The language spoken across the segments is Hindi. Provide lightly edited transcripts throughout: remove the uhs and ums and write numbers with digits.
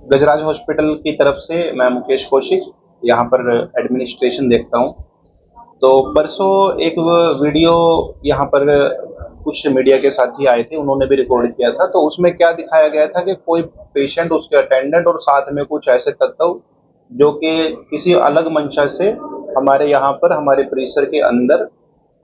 गजराज हॉस्पिटल की तरफ से मैं मुकेश कौशिक यहाँ पर एडमिनिस्ट्रेशन देखता हूँ। तो परसों एक वीडियो यहाँ पर कुछ मीडिया के साथी आए थे, उन्होंने भी रिकॉर्ड किया था। तो उसमें क्या दिखाया गया था कि कोई पेशेंट, उसके अटेंडेंट और साथ में कुछ ऐसे तत्व जो कि किसी अलग मंशा से हमारे यहाँ पर हमारे परिसर के अंदर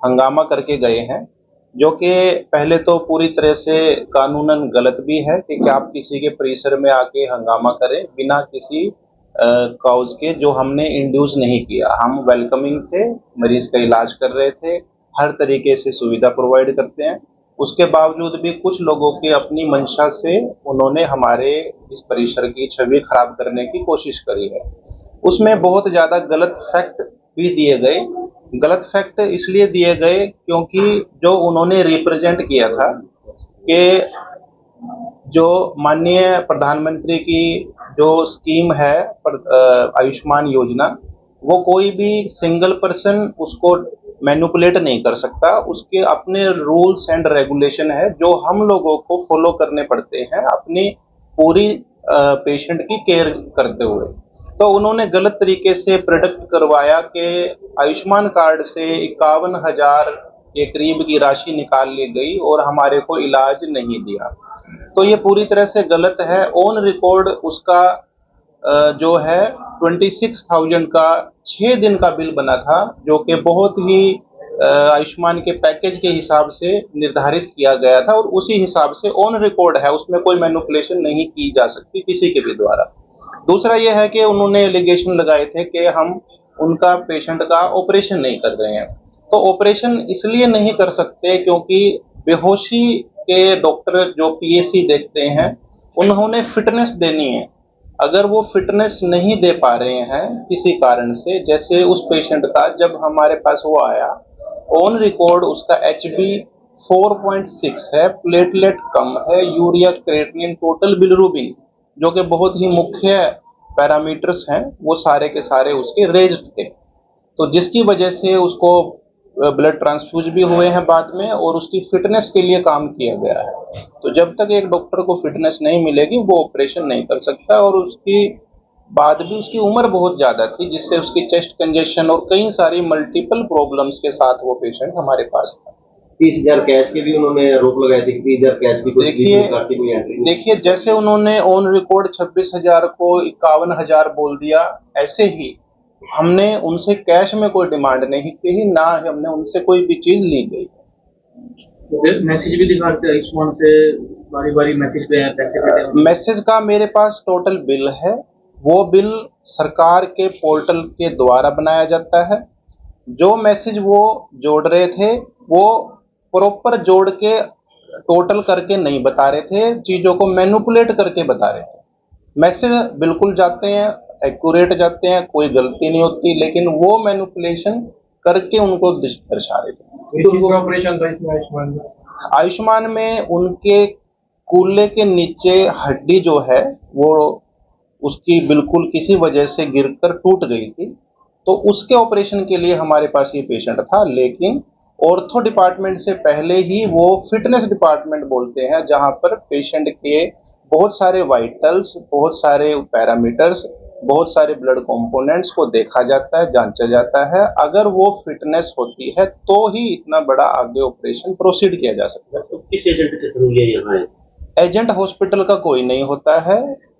हंगामा करके गए हैं, जो कि पहले तो पूरी तरह से कानूनन गलत भी है कि क्या आप किसी के परिसर में आके हंगामा करें बिना किसी कॉज के, जो हमने इंड्यूस नहीं किया। हम वेलकमिंग थे, मरीज का इलाज कर रहे थे, हर तरीके से सुविधा प्रोवाइड करते हैं। उसके बावजूद भी कुछ लोगों की अपनी मंशा से उन्होंने हमारे इस परिसर की छवि खराब करने की कोशिश करी है। उसमें बहुत ज़्यादा गलत फैक्ट भी दिए गए। गलत फैक्ट इसलिए दिए गए क्योंकि जो उन्होंने रिप्रेजेंट किया था कि जो माननीय प्रधानमंत्री की जो स्कीम है आयुष्मान योजना, वो कोई भी सिंगल पर्सन उसको मैनिपुलेट नहीं कर सकता। उसके अपने रूल्स एंड रेगुलेशन है जो हम लोगों को फॉलो करने पड़ते हैं अपनी पूरी पेशेंट की केयर करते हुए। तो उन्होंने गलत तरीके से प्रोडक्ट करवाया कि आयुष्मान कार्ड से 51,000 के करीब की राशि निकाल ली गई और हमारे को इलाज नहीं दिया। तो ये पूरी तरह से गलत है। ऑन रिकॉर्ड उसका जो है 26,000 का 6 दिन का बिल बना था, जो कि बहुत ही आयुष्मान के पैकेज के हिसाब से निर्धारित किया गया था और उसी हिसाब से ऑन रिकॉर्ड है, उसमें कोई मैनिपुलेशन नहीं की जा सकती किसी के भी द्वारा। दूसरा यह है कि उन्होंने एलिगेशन लगाए थे कि हम उनका पेशेंट का ऑपरेशन नहीं कर रहे हैं। तो ऑपरेशन इसलिए नहीं कर सकते क्योंकि बेहोशी के डॉक्टर जो पीएसी देखते हैं, उन्होंने फिटनेस देनी है। अगर वो फिटनेस नहीं दे पा रहे हैं किसी कारण से, जैसे उस पेशेंट का जब हमारे पास वो आया, ऑन रिकॉर्ड उसका HB 4.6 है, प्लेटलेट कम है, यूरिया क्रिएटिनिन, टोटल बिलिरुबिन जो कि बहुत ही मुख्य पैरामीटर्स हैं, वो सारे के सारे उसके रेज्ड थे। तो जिसकी वजह से उसको ब्लड ट्रांसफ्यूज भी हुए हैं बाद में और उसकी फिटनेस के लिए काम किया गया है। तो जब तक एक डॉक्टर को फिटनेस नहीं मिलेगी वो ऑपरेशन नहीं कर सकता। और उसकी बाद भी उसकी उम्र बहुत ज़्यादा थी, जिससे उसकी चेस्ट कंजेशन और कई सारी मल्टीपल प्रॉब्लम्स के साथ वो पेशेंट हमारे पास था। 30,000 कैश के भी उन्होंने आरोप लगाए थे कि 30,000 कैश की कोई देखिए जैसे उन्होंने ऑन रिकॉर्ड 26,000 को 51,000 बोल दिया, ऐसे ही हमने उनसे कैश में कोई डिमांड नहीं की, ना हमने उनसे कोई भी चीज ली गई। मैसेज भी दिखाते हैं आयुष्मान से, बारी बारी मैसेज पे पैसे मैसेज का मेरे पास टोटल बिल है। वो बिल सरकार के पोर्टल के द्वारा बनाया जाता है। जो मैसेज वो जोड़ रहे थे वो प्रॉपर जोड़ के टोटल करके नहीं बता रहे थे, चीजों को मैनिपुलेट करके बता रहे थे। मैसेज बिल्कुल जाते हैं, एक्यूरेट जाते हैं, कोई गलती नहीं होती, लेकिन वो मैनिपुलेशन करके उनको दर्शा रहे थे। तो ऑपरेशन था इसमें आयुष्मान में उनके कूल्हे के नीचे हड्डी जो है वो उसकी बिल्कुल किसी वजह से गिरकर टूट गई थी। तो उसके ऑपरेशन के लिए हमारे पास ये पेशेंट था, लेकिन ऑर्थो डिपार्टमेंट से पहले ही वो फिटनेस डिपार्टमेंट बोलते हैं, जहां पर पेशेंट के बहुत सारे वाइटल्स, बहुत सारे पैरामीटर्स, बहुत सारे ब्लड कंपोनेंट्स को देखा जाता है, जांचा जाता है। अगर वो फिटनेस होती है तो ही इतना बड़ा आगे ऑपरेशन प्रोसीड किया जा सकता है। तो किस एजेंट के थ्रू ये यहाँ है? एजेंट हॉस्पिटल का कोई नहीं होता है,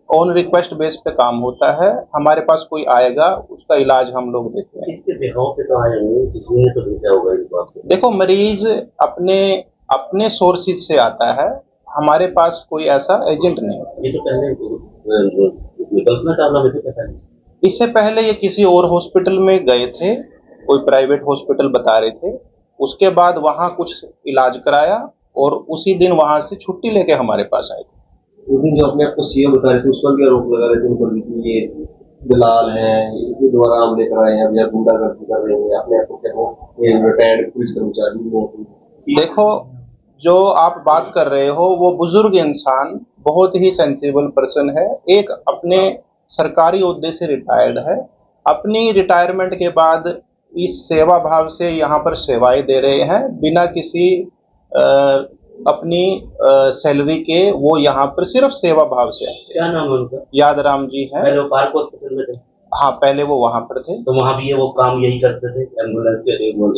ऑन रिक्वेस्ट बेस पे काम होता है। हमारे पास कोई आएगा, उसका इलाज हम लोग देते हैं। किसके बिहाव पे तो आए होंगे, किसी ने तो भेजा होगा इस बात को। देखो, मरीज अपने सोर्सेज से आता है, हमारे पास कोई ऐसा एजेंट नहीं होता। ये तो पहले कल्पना चावला में थे। इससे पहले ये किसी और हॉस्पिटल में गए थे, कोई प्राइवेट हॉस्पिटल बता रहे थे। उसके बाद वहां कुछ इलाज कराया और उसी दिन वहां से छुट्टी लेके हमारे पास आए थे। उस दिन जो अपने आपको सीएम बता रहे थे, उस पर भी आरोप लगा रहे थे उन पर कि ये दलाल हैं, इनके द्वारा हम लेकर आए हैं या गुंडागर्दी कर रहे हैं, अपने आपको क्या रिटायर्ड पुलिस कर्मचारी। देखो, जो आप बात कर रहे हो वो बुजुर्ग इंसान, बहुत ही सेंसिबल पर्सन है, एक अपने सरकारी ओहदे से रिटायर्ड है। अपनी रिटायरमेंट के बाद इस सेवा भाव से यहाँ पर सेवाएं दे रहे हैं, बिना किसी अपनी सैलरी के वो यहाँ पर सिर्फ सेवा भाव से आते हैं। क्या नाम है उनका? यादराम जी हैं। पहले वो पार्क हॉस्पिटल में थे, हाँ, पहले वो वहाँ पर थे। तो वहाँ भी ये वो काम यही करते थे, एम्बुलेंस के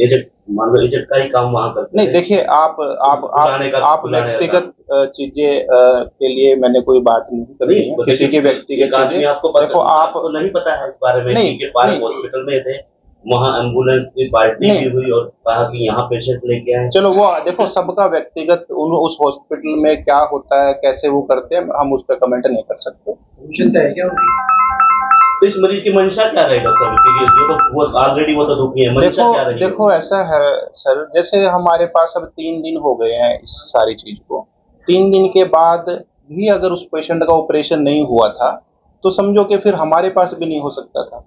एजेंट, मान लो एजेंट का ही काम वहाँ करते नहीं, थे। देखिए आप बुलाने व्यक्तिगत चीजें के लिए मैंने कोई बात नहीं करनी है, नहीं, किसी की व्यक्तिगत एक आदमी चीजें। आपको देखो आपको नहीं पता है इस बारे में नहीं, कि पार्क नहीं, हॉस्पिटल में थे, वहाँ एम्बुलेंस की पार्टी भी हुई और कहा कि यहाँ पेशेंट लेके आए। चलो वो देखो सबका व्यक्तिगत उस हॉस्पिटल में क्या होता है, कैसे वो करते हैं, हम उस पर कमेंट नहीं कर सकते। है क्या तो इस मरीज की मंशा क्या रही डॉक्टर साहब? क्योंकि ये तो वो ऑलरेडी वो तो दुखी है, मंशा क्या रही? देखो ऐसा है सर, जैसे हमारे पास अब 3 दिन हो गए हैं इस सारी चीज को। 3 दिन के बाद भी अगर उस पेशेंट का ऑपरेशन नहीं हुआ था तो समझो कि फिर हमारे पास भी नहीं हो सकता था,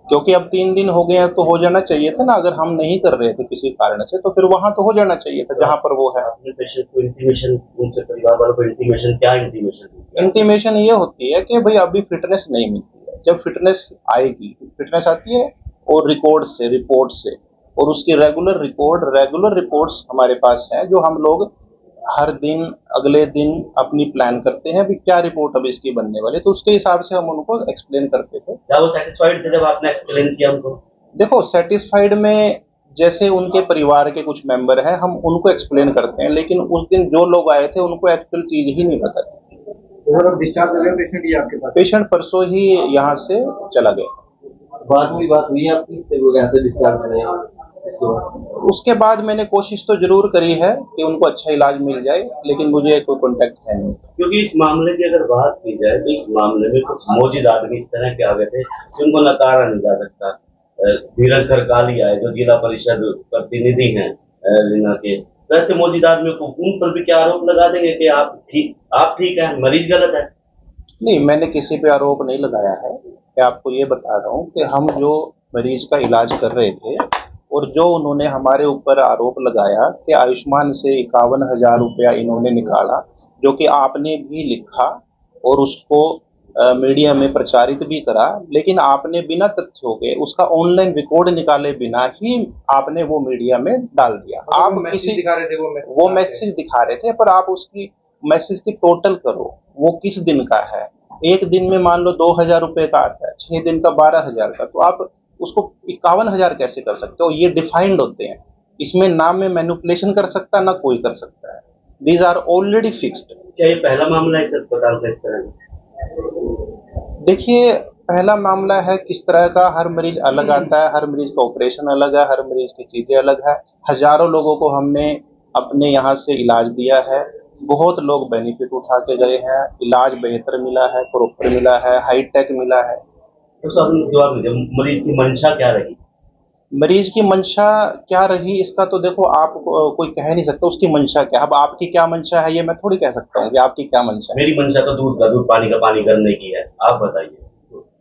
क्योंकि अब 3 दिन हो गए हैं तो हो जाना चाहिए था ना। अगर हम नहीं कर रहे थे किसी कारण से तो फिर वहां तो हो जाना चाहिए था जहां पर वो है। अपने पेशेंट को इंटीमेशन, उनके परिवार वालों को इंटीमेशन, क्या इंटीमेशन? इंटीमेशन ये होती है कि भाई अभी फिटनेस नहीं मिलती है। जब फिटनेस आएगी, फिटनेस आती है और रिपोर्ट से, और उसकी रेगुलर रिपोर्ट्स हमारे पास है, जो हम लोग हर दिन अगले दिन अपनी प्लान करते हैं भी क्या रिपोर्ट अब इसकी बनने वाली, तो उसके हिसाब से हम उनको एक्सप्लेन करते थे। क्या वो सेटिस्फाइड थे जब आपने एक्सप्लेन किया उनको? देखो सेटिस्फाइड में जैसे उनके परिवार के कुछ मेंबर हैं, हम उनको एक्सप्लेन करते हैं, लेकिन उस दिन जो लोग आए थे उनको एक्चुअल चीज ही नहीं पता थी। डिस्चार्ज हो गया पेशेंट ही आपके पास? पेशेंट परसों ही यहाँ से चला गया। बाद में बात हुई आपकी कि वो कैसे डिस्चार्ज हुए हैं? उसके बाद मैंने कोशिश तो जरूर करी है कि उनको अच्छा इलाज मिल जाए, लेकिन मुझे कोई कांटेक्ट है नहीं। क्योंकि इस मामले की अगर बात की जाए तो इस मामले में कुछ मौजूद आदमी इस तरह के आ गए थे कि उनको नकारा नहीं जा सकता। धीरज खरकाली आए जो जिला परिषद प्रतिनिधि हैं रीना के, तो ऐसे मौजूद आदमियों को उन पर भी क्या आरोप लगा देंगे कि आप ठीक है, मरीज गलत है? नहीं, मैंने किसी पे आरोप नहीं लगाया है। मैं आपको ये बता रहा हूँ कि हम जो मरीज का इलाज कर रहे थे और जो उन्होंने हमारे ऊपर आरोप लगाया कि आयुष्मान से 51,000 रुपया इन्होंने निकाला, जो कि आपने भी लिखा और उसको मीडिया में प्रचारित भी करा, लेकिन आपने बिना तथ्यों के उसका ऑनलाइन रिकॉर्ड निकाले बिना ही आपने वो मीडिया में डाल दिया। आप किसी दिखा रहे थे, वो मैसेज दिखा रहे थे, पर आप उसकी मैसेज की टोटल करो, वो किस दिन का है। एक दिन में मान लो 2,000 रुपए का आता है, 6 दिन का 12,000 का, तो आप उसको 51,000 कैसे कर सकते हो? ये डिफाइंड होते हैं, इसमें ना में मैनिपुलेशन कर सकता ना कोई कर सकता है। These are already fixed. क्या ये पहला मामला है इस अस्पताल का इस तरह? देखिए, पहला मामला है किस तरह का, हर मरीज अलग आता है, हर मरीज का ऑपरेशन अलग है, हर मरीज की चीजें अलग है। हजारों लोगों को हमने अपने यहाँ से इलाज दिया है, बहुत लोग बेनिफिट उठा के गए हैं, इलाज बेहतर मिला है, प्रॉपर मिला है, हाईटेक मिला है। तो सब जवाब दीजिए, मरीज की मंशा क्या रही? मरीज की मंशा क्या रही इसका तो देखो आप कोई कह नहीं सकता उसकी मंशा क्या। अब आपकी क्या मंशा है ये मैं थोड़ी कह सकता हूँ कि आपकी क्या मंशा है। मेरी मंशा तो दूध पानी का पानी करने की है, आप बताइए।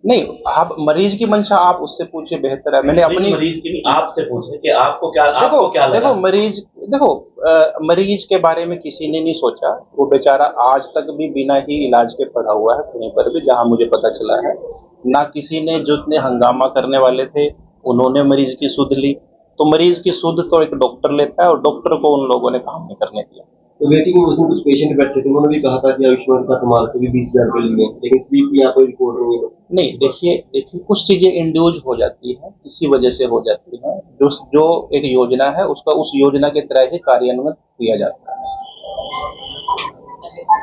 नहीं, आप मरीज की मंशा आप उससे पूछे, बेहतर है। मैंने अपनी मरीज की नहीं, आपसे पूछे कि आपको क्या लगा? देखो मरीज के बारे में किसी ने नहीं सोचा। वो बेचारा आज तक भी बिना ही इलाज के पड़ा हुआ है कहीं पर भी, जहां मुझे पता चला है। ना किसी ने, जो इतने हंगामा करने वाले थे उन्होंने मरीज की सुध ली। तो मरीज की सुध तो एक डॉक्टर लेता है और डॉक्टर को उन लोगों ने काम नहीं करने दिया। तो वेटिंग में उसमें कुछ पेशेंट बैठे थे, उन्होंने भी कहा था कि आयुष्मान साथ हमारे से भी 20,000 रुपए लिए, लेकिन स्लीप की यहाँ कोई रिपोर्ट नहीं है। नहीं, देखिए कुछ चीजें इंड्यूज हो जाती हैं, किसी वजह से हो जाती हैं। जो एक योजना है उसका उस योजना के तरह ही कार्यान्वयन किया जाता है।